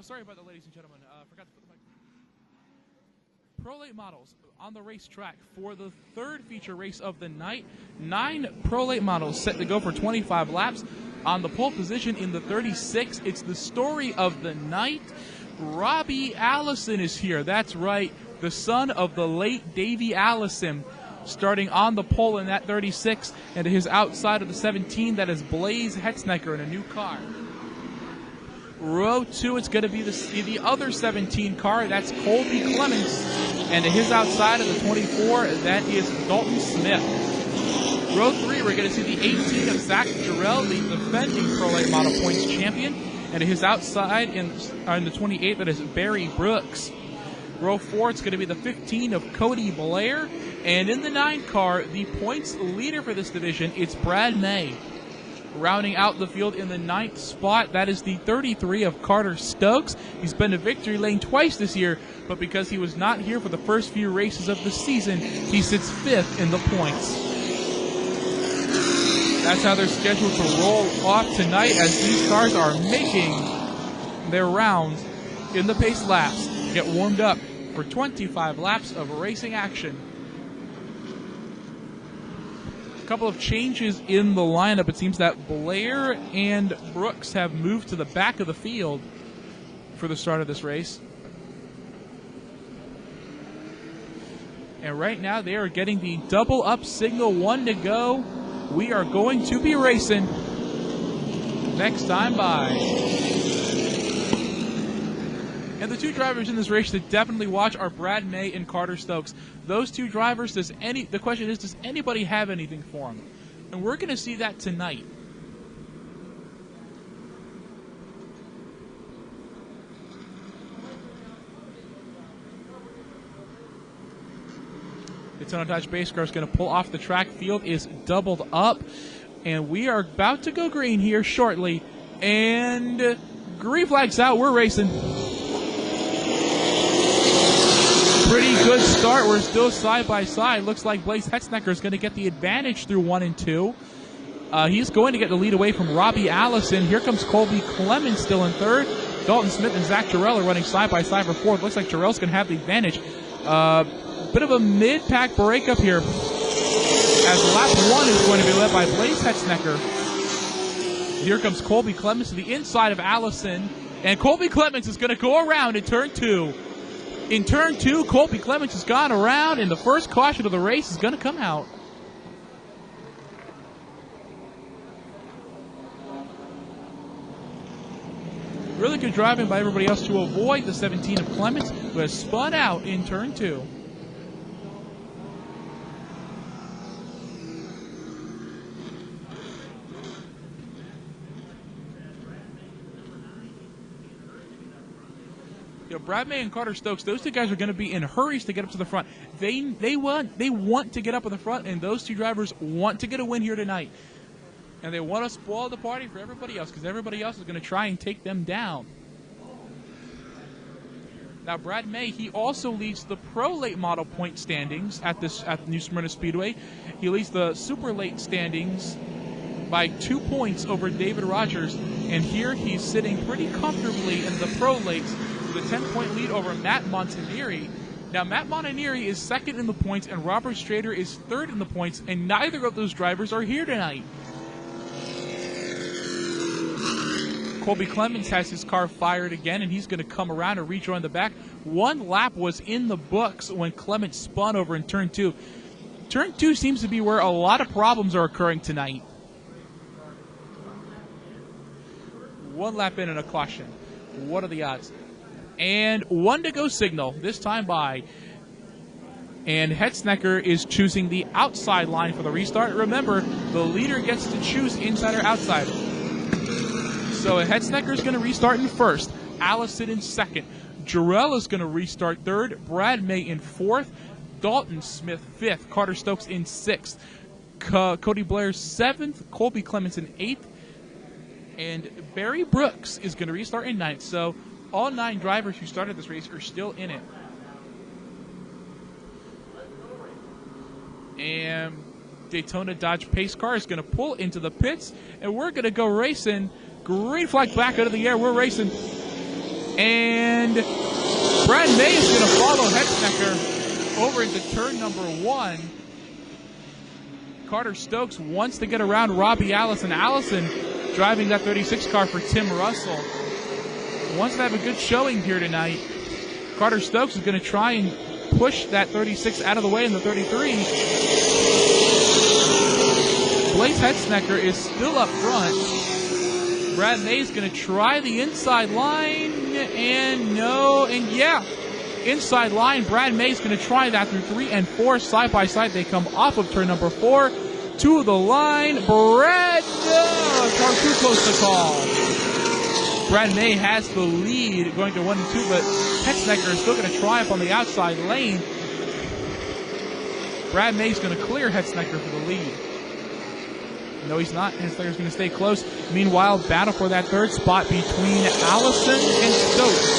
Sorry about that, ladies and gentlemen. Forgot to put the mic. Pro Late models on the racetrack for the third feature race of the night. 9 Pro Late models set to go for 25 laps. On the pole position in the 36, it's the story of the night. Robby Allison is here. That's right, the son of the late Davey Allison, starting on the pole in that 36, and to his outside of the 17, that is Blaise Hetznecker in a new car. Row 2, it's going to be the other 17 car. That's Colby Clements. And to his outside of the 24, that is Dalton Smith. Row 3, we're going to see the 18 of Zack Jarrell, the defending Pro Late Model Points champion. And to his outside in the 28, that is Barry Brooks. Row 4, it's going to be the 15 of Cody Blair. And in the 9 car, the points leader for this division, it's Brad May. Rounding out the field in the 9th spot, that is the 33 of Carter Stokes. He's been to victory lane twice this year, but because he was not here for the first few races of the season, he sits 5th in the points. That's how they're scheduled to roll off tonight as these cars are making their rounds in the pace laps. Get warmed up for 25 laps of racing action. Couple of changes in the lineup. It seems that Blair and Brooks have moved to the back of the field for the start of this race. And right now they are getting the double up signal, 1 to go. We are going to be racing next time by. And the 2 drivers in this race to definitely watch are Brad May and Carter Stokes. Those 2 drivers, the question is, does anybody have anything for them? And we're going to see that tonight. The Daytona Dodge base car is going to pull off the track. Field is doubled up. And we are about to go green here shortly. And green flag's out. We're racing. Pretty good start. We're still side by side. Looks like Blaise Hetznecker is going to get the advantage through 1 and 2. He's going to get the lead away from Robby Allison. Here comes Colby Clements still in 3rd. Dalton Smith and Zack Jarrell are running side by side for 4th. Looks like Jarrell's going to have the advantage. Bit of a mid-pack breakup here, as lap 1 is going to be led by Blaise Hetznecker. Here comes Colby Clements to the inside of Allison, and Colby Clements is going to go around in turn 2. In turn 2, Colby Clements has gone around, and the first caution of the race is going to come out. Really good driving by everybody else to avoid the 17 of Clements, who has spun out in turn 2. Brad May and Carter Stokes, those 2 guys are going to be in hurries to get up to the front. They want to get up in the front, and those 2 drivers want to get a win here tonight. And they want to spoil the party for everybody else, because everybody else is going to try and take them down. Now, Brad May, he also leads the Pro Late Model point standings at the New Smyrna Speedway. He leads the Super Late standings by 2 points over David Rogers, and here he's sitting pretty comfortably in the Pro Lates with a 10-point lead over Matt Montanieri. Now, Matt Montanieri is 2nd in the points, and Robert Strader is 3rd in the points, and neither of those drivers are here tonight. Colby Clements has his car fired again, and he's going to come around and rejoin the back. 1 lap was in the books when Clements spun over in turn 2. Turn 2 seems to be where a lot of problems are occurring tonight. 1 lap in and a caution. What are the odds? And 1 to go signal, this time by. And Hetznecker is choosing the outside line for the restart. Remember, the leader gets to choose inside or outside. So Hetznecker is going to restart in 1st. Allison in 2nd. Jarrell is going to restart 3rd. Brad May in 4th. Dalton Smith 5th. Carter Stokes in 6th. Cody Blair 7th. Colby Clements in 8th. And Barry Brooks is going to restart in 9th. So all 9 drivers who started this race are still in it. And Daytona Dodge pace car is going to pull into the pits, and we're going to go racing. Green flag back out of the air. We're racing. And Brad May is going to follow Hetznecker over into turn number 1. Carter Stokes wants to get around Robby Allison. Allison driving that 36 car for Tim Russell. Wants to have a good showing here tonight. Carter Stokes is going to try and push that 36 out of the way in the 33. Blaise Hetznecker is still up front. Brad May is going to try the inside line, and no, and yeah. Inside line, Brad May is going to try that through 3 and 4. Side by side, they come off of turn number 4 to the line. Brad, no, car too close to call. Brad May has the lead going to 1 and 2, but Hetznecker is still going to try up on the outside lane. Brad May is going to clear Hetznecker for the lead. No, he's not. Hetznecker is going to stay close. Meanwhile, battle for that third spot between Allison and Stokes.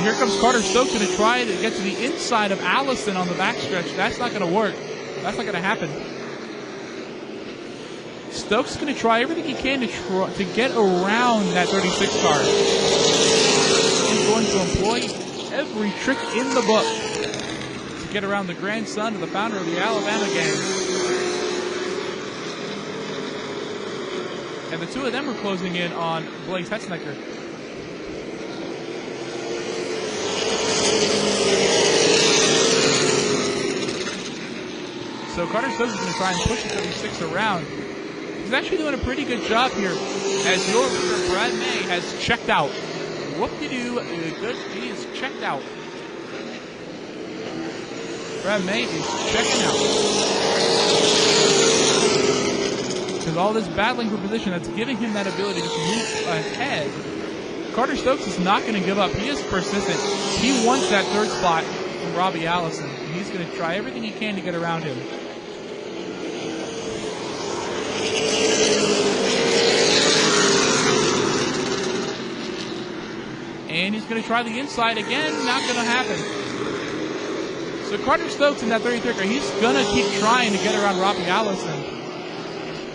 Here comes Carter Stokes going to try to get to the inside of Allison on the backstretch. That's not going to work. That's not going to happen. Stokes is going to try everything he can to get around that 36 car. He's going to employ every trick in the book to get around the grandson of the founder of the Alabama gang. And the two of them are closing in on Blaise Hetznecker. So Carter Stokes is going to try and push the 36 around. He's actually doing a pretty good job here as your leader, Brad May, has checked out. Whoop-de-doo, good, he is checked out. Brad May is checking out. Because all this battling for position, that's giving him that ability to move ahead. Carter Stokes is not going to give up. He is persistent. He wants that third spot from Robby Allison. And he's going to try everything he can to get around him. And he's going to try the inside again. Not going to happen. So Carter Stokes in that 33 car, he's going to keep trying to get around Robby Allison.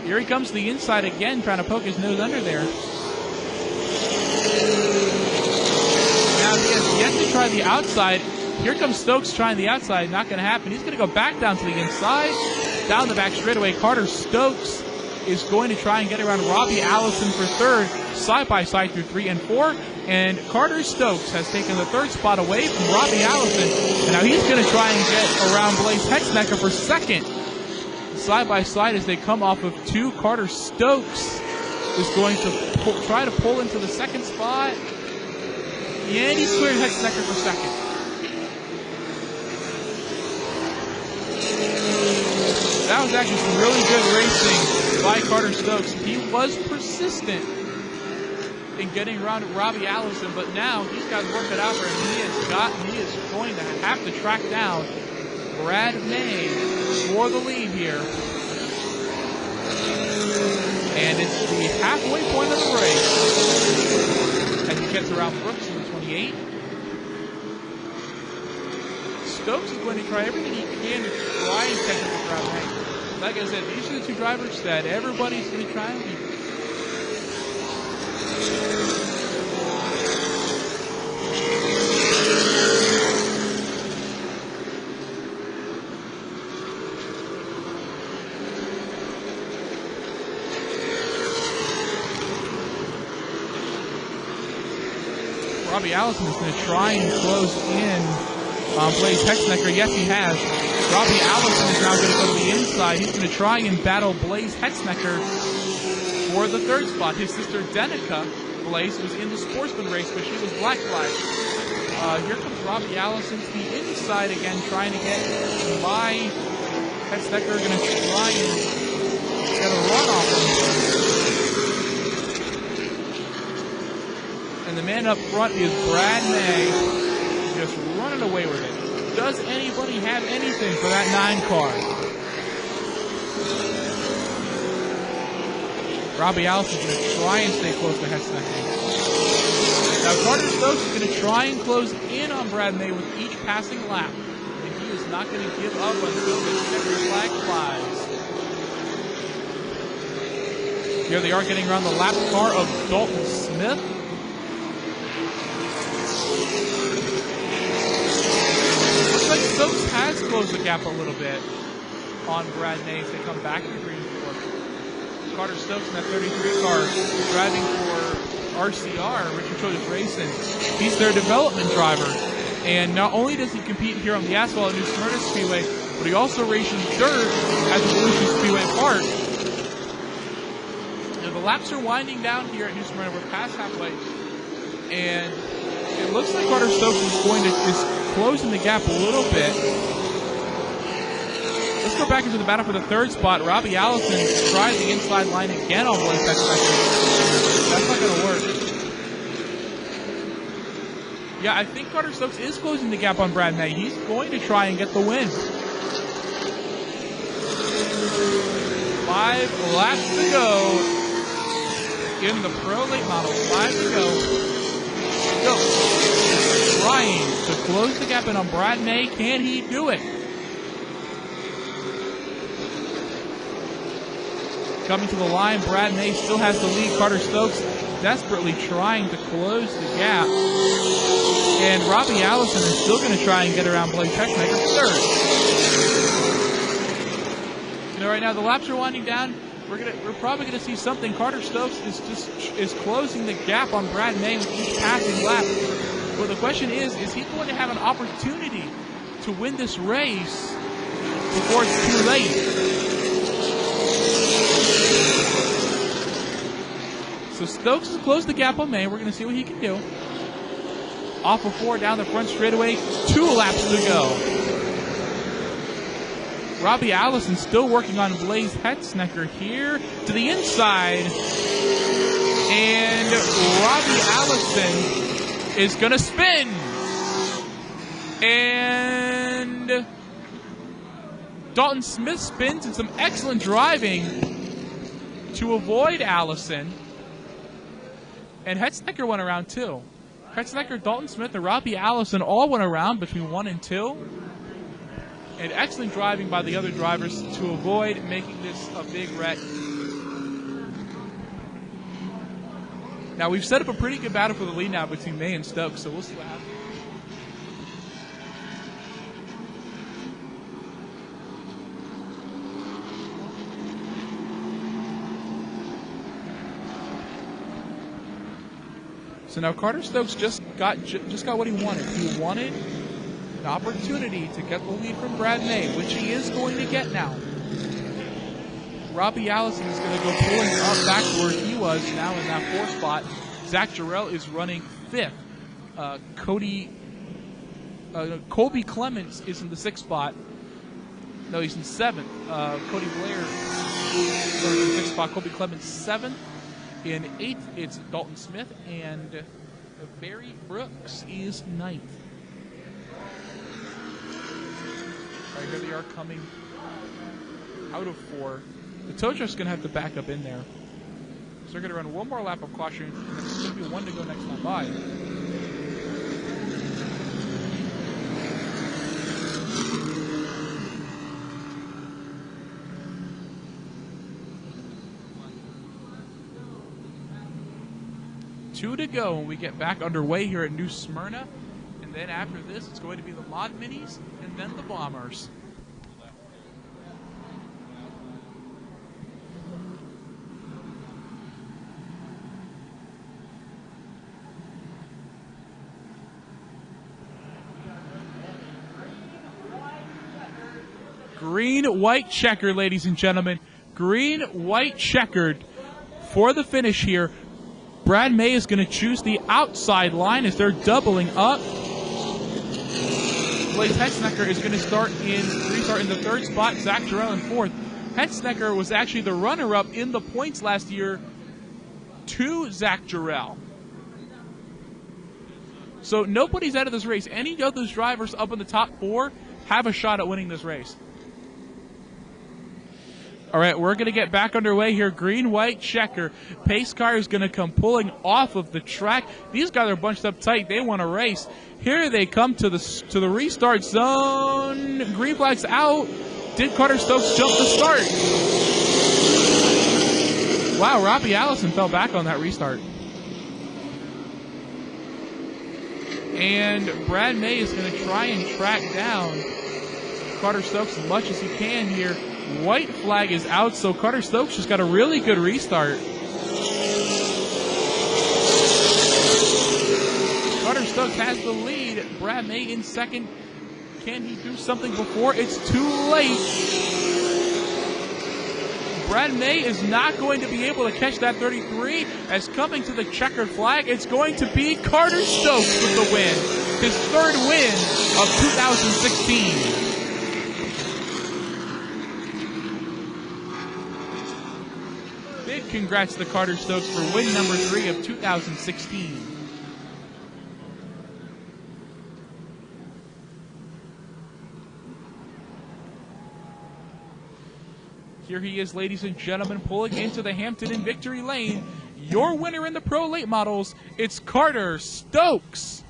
Here he comes to the inside again, trying to poke his nose under there. Now he has yet to try the outside. Here comes Stokes trying the outside. Not going to happen. He's going to go back down to the inside. Down the back straightaway. Carter Stokes is going to try and get around Robby Allison for third. Side by side through 3 and 4. And Carter Stokes has taken the third spot away from Robby Allison. And now he's going to try and get around Blaise Hetznecker for second. Side by side as they come off of 2. Carter Stokes is going to try to pull into the second spot. And he's cleared Hetznecker for second. That was actually some really good racing by Carter Stokes. He was persistent in getting around Robby Allison, but now he's got to work it out for him. He is going to have to track down Brad May for the lead here. And it's the halfway point of the race as he gets around Brooks in the 28. Stokes is going to try everything he can to try and catch up with Brad May. Like I said, these are the two drivers that everybody's going to try and beat. Robby Allison is going to try and close in on Blaise Hetznecker. Yes, he has. Robby Allison is now going to go to the inside. He's going to try and battle Blaise Hetznecker for the third spot. His sister Danica Blaise was in the sportsman race, but she was black flag. Here comes Robby Allison to the inside again, trying to get by Hetznecker. Going to try and get a run off him. And the man up front is Brad May, just running away with it. Does anybody have anything for that 9 car? Robby Allison is going to try and stay close to Hetznecker. Now Carter Stokes is going to try and close in on Brad May with each passing lap. And he is not going to give up until the checkered flag flies. Here they are getting around the lap car of Dalton Smith. Looks like Stokes has closed the gap a little bit on Brad May as they come back to Green-white. Carter Stokes in that 33 car driving for RCR, Richard Childress Racing. He's their development driver. And not only does he compete here on the asphalt at New Smyrna Speedway, but he also races dirt at the Volusia Speedway Park. Now, the laps are winding down here at New Smyrna. We're past halfway. And it looks like Carter Stokes is closing the gap a little bit. Let's go back into the battle for the third spot. Robby Allison tried the inside line again on Blaise Hetznecker. That's not going to work. Yeah, I think Carter Stokes is closing the gap on Brad May. He's going to try and get the win. 5 laps to go in the Pro Late Model. 5 to go. Stokes trying to close the gap in on Brad May. Can he do it? Coming to the line, Brad May still has the lead. Carter Stokes desperately trying to close the gap. And Robby Allison is still going to try and get around Blaise Hetznecker third. You know, right now the laps are winding down. We're probably going to see something. Carter Stokes is closing the gap on Brad May with each passing lap. Well, the question is he going to have an opportunity to win this race before it's too late? So Stokes has closed the gap on May. We're going to see what he can do. Off of 4 down the front straightaway. 2 laps to go. Robby Allison still working on Blaise Hetznecker here to the inside. And Robby Allison is going to spin. And Dalton Smith spins and some excellent driving to avoid Allison. And Hetznecker went around too. Hetznecker, Dalton Smith, and Robby Allison all went around between 1 and 2. And excellent driving by the other drivers to avoid making this a big wreck. Now, we've set up a pretty good battle for the lead now between May and Stokes, so we'll see what happens. So now Carter Stokes just got what he wanted. He wanted an opportunity to get the lead from Brad May, which he is going to get now. Robby Allison is going to go pulling up back to where he was now in that 4th spot. Zack Jarrell is running 5th. Colby Clements is in the 6th spot. No, he's in 7th. Cody Blair is running in the 6th spot. Colby Clements 7th. In 8th, it's Dalton Smith, and Barry Brooks is 9th. All right, here they are coming out of 4. The tow truck's going to have to back up in there. So they're going to run one more lap of caution, and there's going to be 1 to go next time by. 2 to go when we get back underway here at New Smyrna. And then after this, it's going to be the Mod Minis and then the Bombers. Green-white-checkered, ladies and gentlemen. Green-white-checkered for the finish here. Brad May is going to choose the outside line as they're doubling up. Blaise Hetznecker is going to restart in the 3rd spot. Zack Jarrell in 4th. Hetznecker was actually the runner-up in the points last year to Zack Jarrell. So nobody's out of this race. Any of those drivers up in the top 4 have a shot at winning this race. All right, we're going to get back underway here. Green-white-checker. Pace car is going to come pulling off of the track. These guys are bunched up tight. They want to race. Here they come to the restart zone. Green flag's out. Did Carter Stokes jump the start? Wow, Robby Allison fell back on that restart. And Brad May is going to try and track down Carter Stokes as much as he can here. White flag is out, so Carter Stokes just got a really good restart. Carter Stokes has the lead. Brad May in second. Can he do something before it's too late? Brad May is not going to be able to catch that 33, as coming to the checkered flag, it's going to be Carter Stokes with the win. His third win of 2016. Big congrats to Carter Stokes for win number 3 of 2016. Here he is, ladies and gentlemen, pulling into the Hampton in victory lane. Your winner in the Pro Late Models, it's Carter Stokes.